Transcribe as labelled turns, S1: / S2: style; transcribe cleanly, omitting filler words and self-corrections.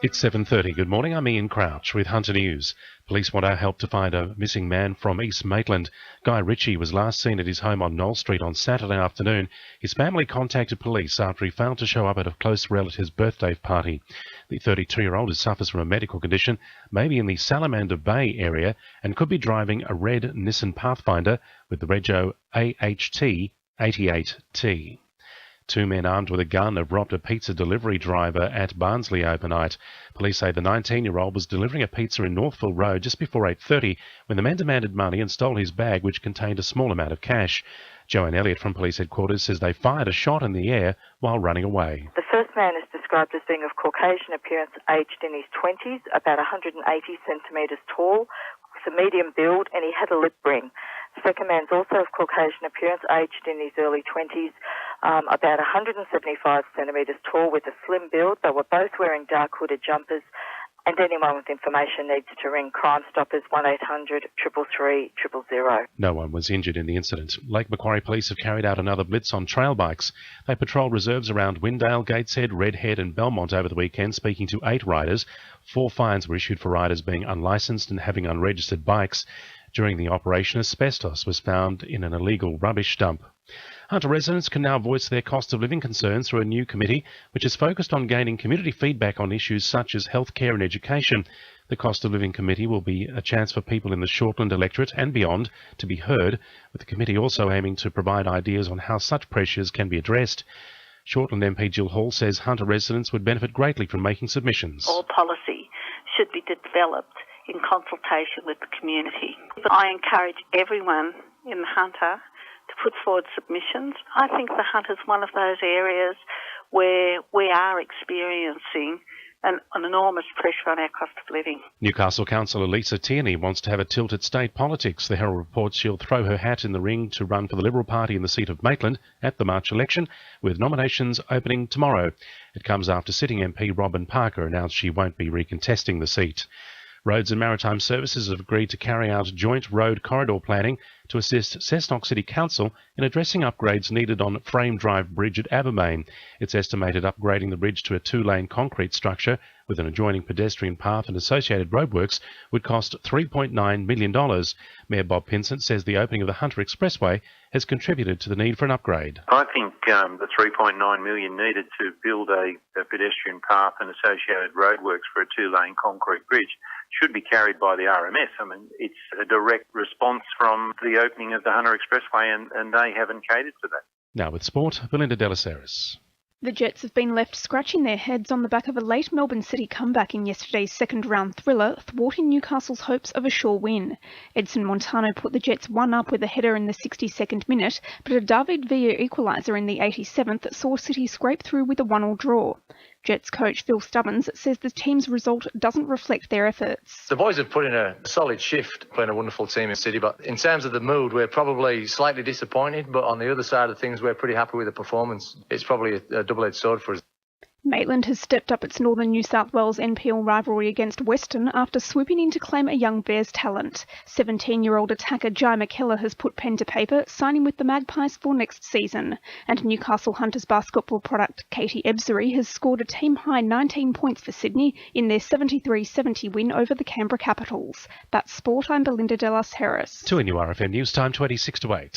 S1: It's 7:30. Good morning, I'm Ian Crouch with Hunter News. Police want our help to find a missing man from East Maitland. Guy Ritchie was last seen at his home on Knoll Street on Saturday afternoon. His family contacted police after he failed to show up at a close relative's birthday party. The 32-year-old suffers from a medical condition, may be in the Salamander Bay area, and could be driving a red Nissan Pathfinder with the rego AHT 88T. Two men armed with a gun have robbed a pizza delivery driver at Barnsley overnight. Police say the 19-year-old was delivering a pizza in Northville Road just before 8:30 when the man demanded money and stole his bag, which contained a small amount of cash. Joanne Elliott from police headquarters says they fired a shot in the air while running away.
S2: The first man is described as being of Caucasian appearance, aged in his 20s, about 180 centimetres tall, with a medium build, and he had a lip ring. The second man's also of Caucasian appearance, aged in his early 20s, about 175 centimetres tall with a slim build. They were both wearing dark hooded jumpers, and anyone with information needs to ring Crime Stoppers 1800 333 000.
S1: No one was injured in the incident. Lake Macquarie Police have carried out another blitz on trail bikes. They patrolled reserves around Windale, Gateshead, Redhead and Belmont over the weekend, speaking to 8 riders. 4 fines were issued for riders being unlicensed and having unregistered bikes. During the operation, asbestos was found in an illegal rubbish dump. Hunter residents can now voice their cost of living concerns through a new committee which is focused on gaining community feedback on issues such as healthcare and education. The Cost of Living Committee will be a chance for people in the Shortland electorate and beyond to be heard, with the committee also aiming to provide ideas on how such pressures can be addressed. Shortland MP Jill Hall says Hunter residents would benefit greatly from making submissions.
S3: All policy should be developed in consultation with the community. I encourage everyone in the Hunter to put forward submissions. I think the Hunter's one of those areas where we are experiencing an enormous pressure on our cost of living.
S1: Newcastle Councillor Lisa Tierney wants to have a tilt at state politics. The Herald reports she'll throw her hat in the ring to run for the Liberal Party in the seat of Maitland at the March election, with nominations opening tomorrow. It comes after sitting MP Robin Parker announced she won't be recontesting the seat. Roads and Maritime Services have agreed to carry out joint road corridor planning to assist Cessnock City Council in addressing upgrades needed on Frame Drive Bridge at Abermain. It's estimated upgrading the bridge to a 2-lane concrete structure with an adjoining pedestrian path and associated roadworks would cost $3.9 million. Mayor Bob Pinsent says the opening of the Hunter Expressway has contributed to the need for an upgrade.
S4: I think the $3.9 million needed to build a pedestrian path and associated roadworks for a 2-lane concrete bridge should be carried by the RMS. I mean, it's a direct response from the opening of the Hunter Expressway, and they haven't catered for that.
S1: Now with sport, Belinda Delaceres.
S5: The Jets have been left scratching their heads on the back of a late Melbourne City comeback in yesterday's second-round thriller, thwarting Newcastle's hopes of a sure win. Edson Montano put the Jets 1-up with a header in the 62nd minute, but a David Villa equaliser in the 87th saw City scrape through with a 1-1 draw. Jets coach Phil Stubbins says the team's result doesn't reflect their efforts.
S6: The boys have put in a solid shift, playing a wonderful team in City, but in terms of the mood, we're probably slightly disappointed, but on the other side of things, we're pretty happy with the performance. It's probably a double-edged sword for us.
S5: Maitland has stepped up its Northern New South Wales NPL rivalry against Western after swooping in to claim a young Bears talent. 17-year-old attacker Jai McKellar has put pen to paper, signing with the Magpies for next season. And Newcastle Hunters basketball product Katie Ebzery has scored a team-high 19 points for Sydney in their 73-70 win over the Canberra Capitals. That's sport. I'm Belinda Delas Harris.
S1: To a new RFM News Time 26 to 8.